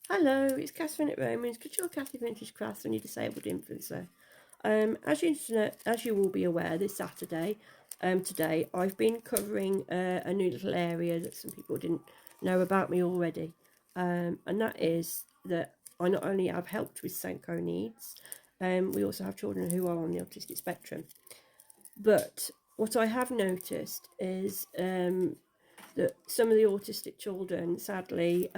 Hello, it's Catherine at Romans. Could you Cathy Vintage Crafts and your disabled influencer? As you will be aware, this Saturday, today, I've been covering a new little area that some people didn't know about me already, and that is that I not only have helped with Senko needs, we also have children who are on the autistic spectrum. But what I have noticed is that some of the autistic children, sadly,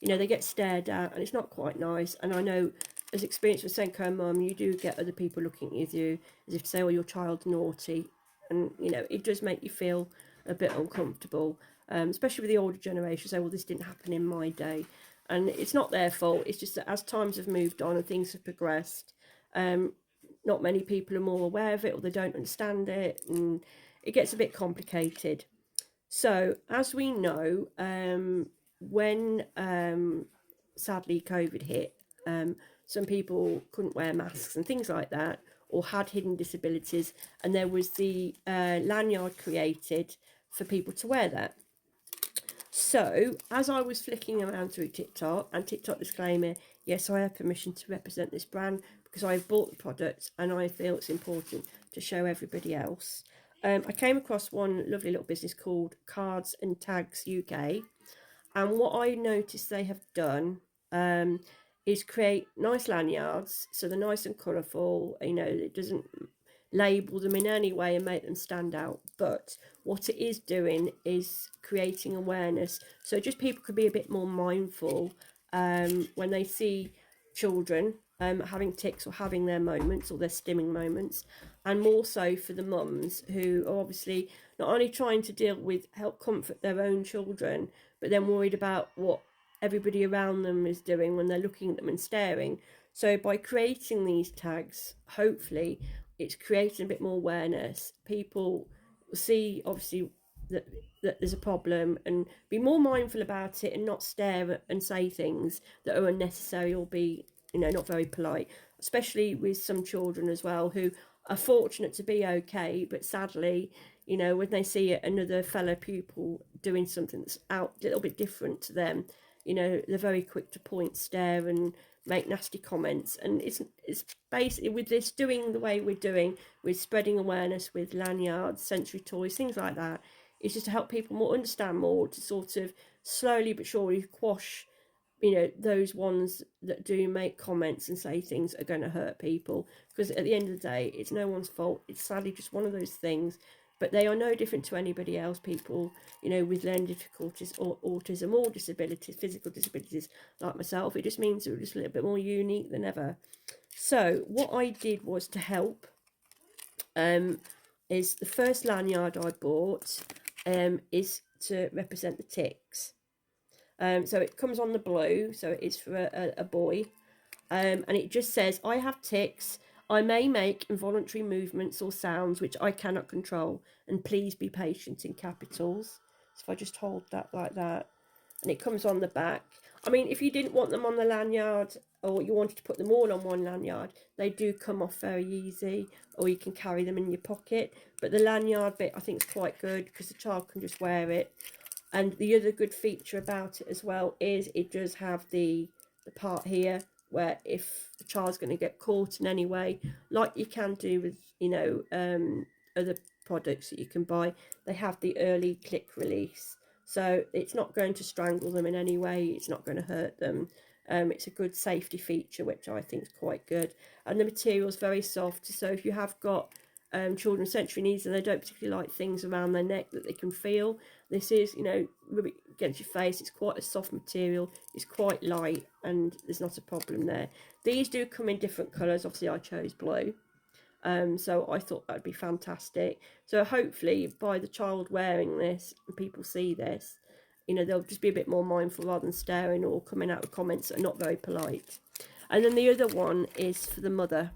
they get stared at, and it's not quite nice. And I know, as experience with Senko mum, you do get other people looking at you as if to say, "Oh, your child's naughty," and it does make you feel a bit uncomfortable, especially with the older generation. Say, "Well, this didn't happen in my day," and it's not their fault. It's just that as times have moved on and things have progressed, not many people are more aware of it, or they don't understand it, and it gets a bit complicated. So, as we know, when sadly COVID hit, some people couldn't wear masks and things like that, or had hidden disabilities, and there was the lanyard created for people to wear that. So, as I was flicking around through TikTok, and TikTok disclaimer, yes, I have permission to represent this brand because I've bought the product and I feel it's important to show everybody else. I came across one lovely little business called Cards and Tags UK, and what I noticed they have done is create nice lanyards, so they're nice and colourful. It doesn't label them in any way and make them stand out, but what it is doing is creating awareness, so just people could be a bit more mindful when they see children having tics or having their moments or their stimming moments, and more so for the mums who are obviously not only trying to deal with help comfort their own children, but then worried about what everybody around them is doing when they're looking at them and staring. So by creating these tags, hopefully it's creating a bit more awareness. People see obviously that there's a problem and be more mindful about it, and not stare and say things that are unnecessary or be not very polite, especially with some children as well who are fortunate to be okay, but sadly, when they see another fellow pupil doing something that's out a little bit different to them, they're very quick to point, stare, and make nasty comments. And it's basically, with this doing the way we're doing, with spreading awareness with lanyards, sensory toys, things like that, it's just to help people more understand more, to sort of slowly but surely quash those ones that do make comments and say things that are going to hurt people, because at the end of the day it's no one's fault. It's sadly just one of those things, but they are no different to anybody else. People with learning difficulties or autism or disabilities, physical disabilities like myself, it just means they're just a little bit more unique than ever. So what I did was to help, is the first lanyard I bought is to represent the tics. So it comes on the blue, so it's for a boy, and it just says, "I have tics. I may make involuntary movements or sounds which I cannot control, and please be patient," in capitals. So if I just hold that like that, and it comes on the back. I mean, if you didn't want them on the lanyard, or you wanted to put them all on one lanyard, they do come off very easy, or you can carry them in your pocket. But the lanyard bit I think is quite good because the child can just wear it. And the other good feature about it as well is it does have the part here where if the child's going to get caught in any way, like you can do with other products that you can buy, they have the early click release, so it's not going to strangle them in any way, it's not going to hurt them. It's a good safety feature, which I think is quite good, and the material is very soft, so if you have got children with sensory needs and they don't particularly like things around their neck that they can feel, this is, rub it against your face. It's quite a soft material, it's quite light, and there's not a problem there. These do come in different colours. Obviously I chose blue, so I thought that'd be fantastic. So hopefully by the child wearing this and people see this, they'll just be a bit more mindful rather than staring or coming out with comments that are not very polite. And then the other one is for the mother,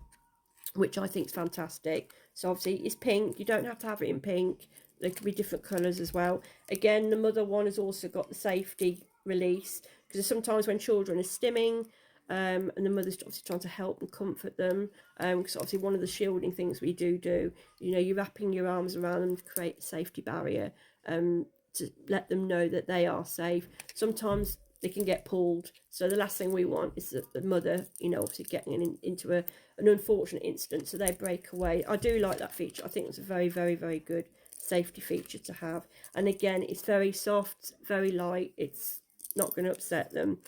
which I think is fantastic. So obviously it's pink. You don't have to have it in pink. There could be different colours as well. Again, the mother one has also got the safety release, because sometimes when children are stimming, and the mother's obviously trying to help and comfort them, because obviously one of the shielding things we do, you're wrapping your arms around them to create a safety barrier, to let them know that they are safe. Sometimes they can get pulled. So the last thing we want is the mother, you know, obviously getting into an unfortunate incident, so they break away. I do like that feature. I think it's a very, very, very good safety feature to have. And again, it's very soft, very light. It's not going to upset them.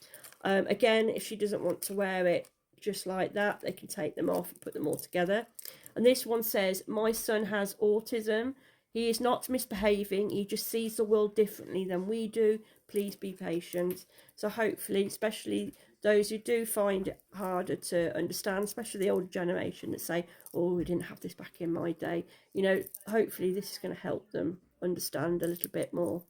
Again, if she doesn't want to wear it just like that, they can take them off and put them all together. And this one says, my son has autism. He is not misbehaving. He just sees the world differently than we do. Please be patient. So hopefully, especially those who do find it harder to understand, especially the older generation that say, oh, we didn't have this back in my day. You know, hopefully this is going to help them understand a little bit more.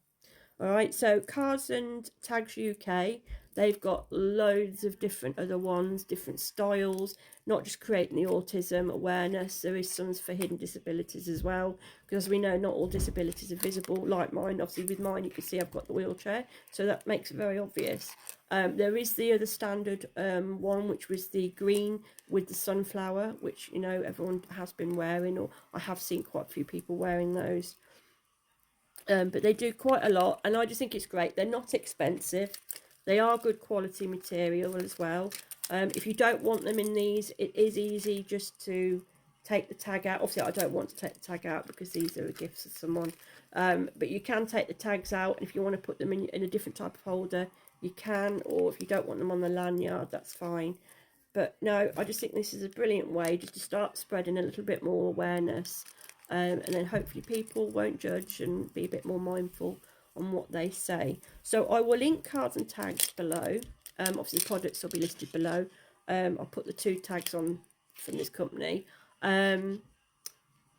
All right, so Cards and Tags UK, they've got loads of different other ones, different styles, not just creating the autism awareness. There is some for hidden disabilities as well, because we know not all disabilities are visible, like mine. Obviously with mine you can see I've got the wheelchair, so that makes it very obvious. There is the other standard one, which was the green with the sunflower, which, you know, everyone has been wearing, or I have seen quite a few people wearing those. But they do quite a lot, and I just think it's great. They're not expensive. They are good quality material as well. If you don't want them in these, it is easy just to take the tag out. Obviously, I don't want to take the tag out because these are a gift to someone. But you can take the tags out, and if you want to put them in a different type of holder, you can. Or if you don't want them on the lanyard, that's fine. But no, I just think this is a brilliant way just to start spreading a little bit more awareness. And then hopefully people won't judge and be a bit more mindful on what they say. So I will link Cards and Tags below. Obviously the products will be listed below. I'll put the 2 tags on from this company. And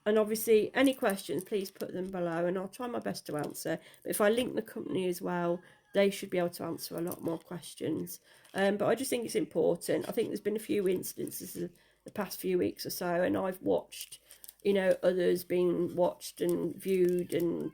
obviously any questions, please put them below and I'll try my best to answer. But if I link the company as well, they should be able to answer a lot more questions. But I just think it's important. I think there's been a few instances the past few weeks or so, and I've watched, you know, others being watched and viewed and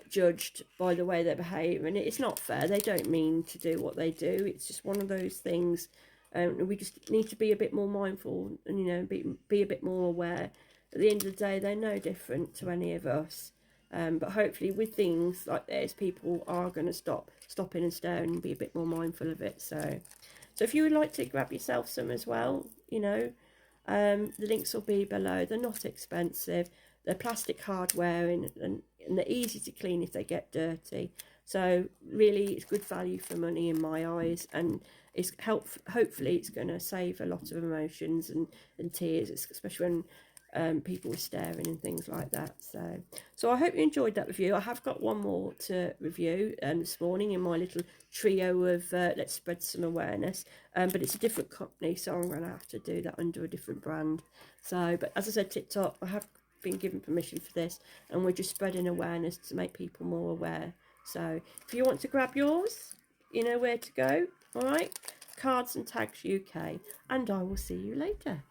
judged by the way they behave, and it's not fair. They don't mean to do what they do. It's just one of those things. We just need to be a bit more mindful and, you know, be a bit more aware. At the end of the day, they're no different to any of us. But hopefully with things like this, people are going to stop in and stare and be a bit more mindful of it. So if you would like to grab yourself some as well, you know, the links will be below. They're not expensive. They're plastic hardware and they're easy to clean if they get dirty. So really, it's good value for money in my eyes, and it's hopefully it's going to save a lot of emotions and tears, especially when people were staring and things like that. So I hope you enjoyed that review. I have got one more to review this morning in my little trio of let's spread some awareness, but it's a different company, so I'm going to have to do that under a different brand. So, but as I said, TikTok, I have been given permission for this, and we're just spreading awareness to make people more aware. So if you want to grab yours, you know where to go. All right, Cards and Tags UK, and I will see you later.